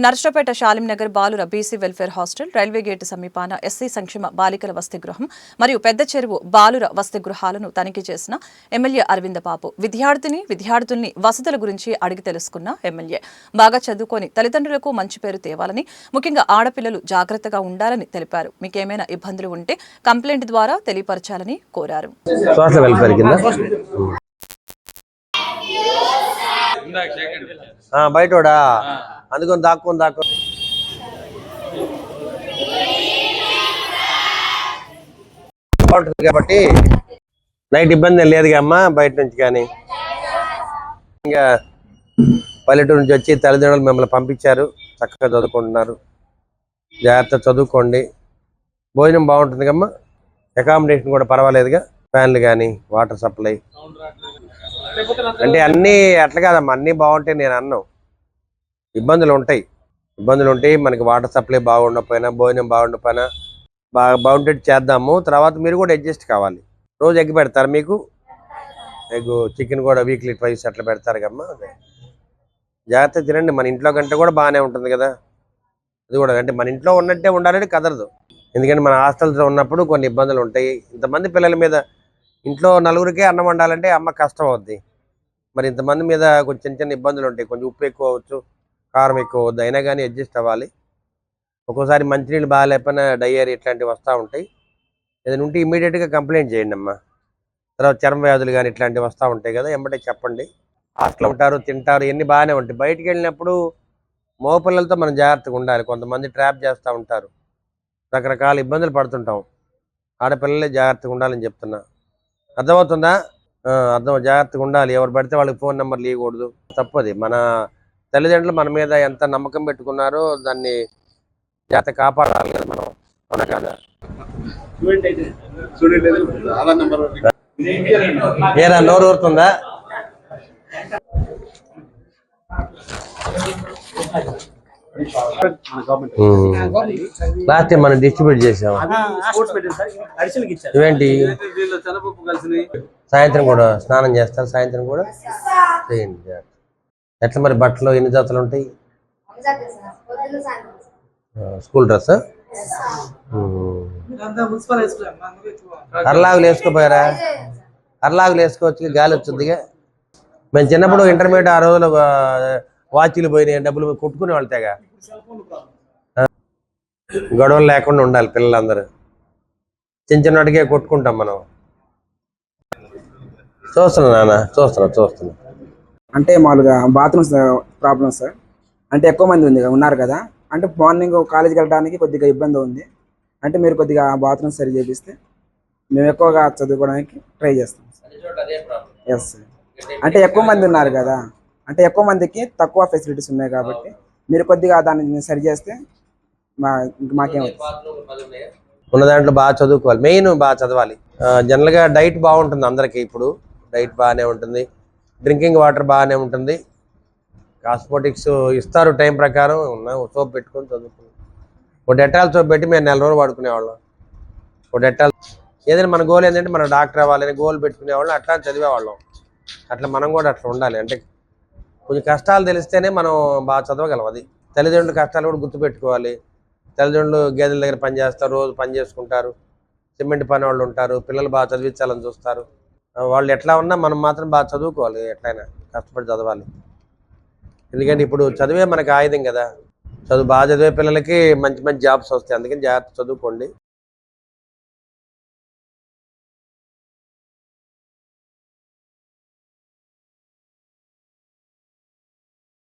నర్సపేట షాలింనగర్ బాలుర BC welfare hostel, railway gate సమీపాన SC సంక్షేమ బాలికల వసతి గృహం మరియు పెద్ద చెరువు బాలుర వసతి గృహాలను తనిఖీ చేసిన ఎమ్మెల్యే అరవింద బాబు విద్యార్థుల్ని వసతుల గురించి అడిగి తెలుసుకున్న ఎమ్మెల్యే బాగా చదువుకొని తల్లిదండ్రులకు మంచి పేరు తేవాలని, ముఖ్యంగా ఆడపిల్లలు జాగ్రత్తగా ఉండాలని తెలిపారు. మీకేమైనా ఇబ్బందులు ఉంటే కంప్లైంట్ ద్వారా తెలియపరచాలని కోరారు. బయటోడా అందుకొని దాక్కొని కాబట్టి నైట్ ఇబ్బంది లేదుగా అమ్మా. బయట నుంచి కానీ ఇంకా పల్లెటూరు నుంచి వచ్చి తల్లిదండ్రులు మిమ్మల్ని పంపించారు, చక్కగా చదువుకుంటున్నారు. జాగ్రత్త చదువుకోండి. భోజనం బాగుంటుంది కమ్మా. అకామిడేషన్ కూడా పర్వాలేదుగా. ఫ్యాన్లు కానీ వాటర్ సప్లై అంటే అన్నీ అట్లా కాదమ్మా, అన్నీ బాగుంటాయి నేను అన్నాం. ఇబ్బందులు ఉంటాయి మనకి. వాటర్ సప్లై బాగుండకపోయినా, భోజనం బాగుండకపోయినా బాగుండేది చేద్దాము. తర్వాత మీరు కూడా అడ్జస్ట్ కావాలి. రోజు ఎగ్ పెడతారు మీకు? ఎగ్ చికెన్ కూడా వీక్లీ ట్వైస్ అట్లా పెడతారు కమ్మా. అదే జాగ్రత్త తినండి. మన ఇంట్లో కంటే కూడా బాగానే ఉంటుంది కదా. అది కూడా అంటే మన ఇంట్లో ఉన్నట్టే ఉండాలని కదరదు. ఎందుకంటే మన హాస్టల్స్లో ఉన్నప్పుడు కొన్ని ఇబ్బందులు ఉంటాయి. ఇంతమంది పిల్లల మీద ఇంట్లో నలుగురికే అన్నం వండాలంటే అమ్మ కష్టం అవుద్ది. మరి ఇంతమంది మీద కొంచెం చిన్న ఇబ్బందులు ఉంటాయి. కొంచెం ఉప్పు ఎక్కువ అవ్వచ్చు, కారం ఎక్కువ అవద్దు. అయినా కానీ అడ్జస్ట్ అవ్వాలి. ఒక్కోసారి మంచినీళ్ళు బాగాలేకపోయినా డయేరియా ఇట్లాంటివి వస్తూ ఉంటాయి. ఏదైనా ఉంటే ఇమీడియట్గా కంప్లైంట్ చేయండి అమ్మా. తర్వాత చర్మ వ్యాధులు కానీ ఇట్లాంటివి వస్తూ ఉంటాయి కదా, వెంబడే చెప్పండి. హాస్టల్ ఉంటారు, తింటారు, ఇవన్నీ బాగానే ఉంటాయి. బయటికి వెళ్ళినప్పుడు మగపిల్లలతో మనం జాగ్రత్తగా ఉండాలి. కొంతమంది ట్రాప్ చేస్తూ ఉంటారు, రకరకాల ఇబ్బందులు పడుతుంటాం. ఆడపిల్లలే జాగ్రత్తగా ఉండాలని చెప్తున్నా. అర్థమవుతుందా? జాగ్రత్తగా ఉండాలి. ఎవరు పడితే వాళ్ళకి ఫోన్ నెంబర్లు ఇవ్వకూడదు. తప్పది. మన తల్లిదండ్రులు మన మీద ఎంత నమ్మకం పెట్టుకున్నారో దాన్ని జాగ్రత్త కాపాడాలి కదా మనం. అవునా కదా? ఏరా నోరు ఊరుతుందా? లాస్ట్ టైం మనం డిస్ట్రిబ్యూట్ చేసాం. ఇవేంటి? సాయంత్రం కూడా స్నానం చేస్తారు, సాయంత్రం కూడా చేయండి. ఎట్లా మరి బట్టలు ఎన్ని జాతలు ఉంటాయి? School dress అరలాగులు వేసుకోపోయారా? అరలాగులు వేసుకోవచ్చు, గాలి వచ్చిందిగా. మేము చిన్నప్పుడు ఇంటర్మీడియట్ ఆ రోజులు వాచీలు పోయినాయి, డబ్బులు కొట్టుకునే వెళ్తాయిగా. గొడవలు లేకుండా ఉండాలి పిల్లలందరూ. చిన్నటికే కొట్టుకుంటాం మనం. చూస్తున్నా. అంటే మామూలుగా బాత్రూమ్స్ ప్రాబ్లమ్ సార్. అంటే ఎక్కువ మంది ఉన్నారు కదా, అంటే మార్నింగ్ కాలేజీకి వెళ్ళడానికి కొద్దిగా ఇబ్బంది ఉంది. అంటే మీరు కొద్దిగా బాత్రూమ్స్ సరి చేపిస్తే మేము ఎక్కువగా చదువుకోవడానికి ట్రై చేస్తాం. Yes sir. అంటే ఎక్కువ మంది ఉన్నారు కదా, అంటే ఎక్కువ మందికి తక్కువ ఫెసిలిటీస్ ఉన్నాయి కాబట్టి మీరు కొద్దిగా దాన్ని సరి చేస్తే మాకేమవుతుంది. ఉన్న దాంట్లో బాగా చదువుకోవాలి. మెయిన్ బాగా చదవాలి. జనరల్గా డైట్ బాగుంటుంది అందరికీ. ఇప్పుడు డైట్ బాగానే ఉంటుంది, డ్రింకింగ్ వాటర్ బాగానే ఉంటుంది. కాస్మోటిక్స్ ఇస్తారు టైం ప్రకారం. సోప్ పెట్టుకొని చదువుకున్నాం. ఒక డెటాల్ సోప్ పెట్టి మేము 4 రోజులు వాడుకునేవాళ్ళం. ఒక డెటాల్. ఏదైనా మన గోల్ ఏంటంటే మనం డాక్టర్ అవ్వాలని గోల్ పెట్టుకునేవాళ్ళం. అట్లా చదివేవాళ్ళం. అట్లా మనం కూడా అట్లా ఉండాలి. అంటే కొంచెం కష్టాలు తెలిస్తేనే మనం బాగా చదవగలం. అది తల్లిదండ్రుల కష్టాలు కూడా గుర్తుపెట్టుకోవాలి. తల్లిదండ్రులు గేదెల దగ్గర పని చేస్తారు, రోజు పని చేసుకుంటారు, సిమెంట్ పని వాళ్ళు ఉంటారు, పిల్లలు బాగా చదివించాలని చూస్తారు. వాళ్ళు ఎట్లా ఉన్నా మనం మాత్రం బాగా చదువుకోవాలి. ఎట్లయినా కష్టపడి చదవాలి. ఎందుకంటే ఇప్పుడు చదివే మనకి ఆయుధం కదా. బాగా చదివే పిల్లలకి మంచి మంచి జాబ్స్ వస్తాయి. అందుకని జాగ్రత్త చదువుకోండి.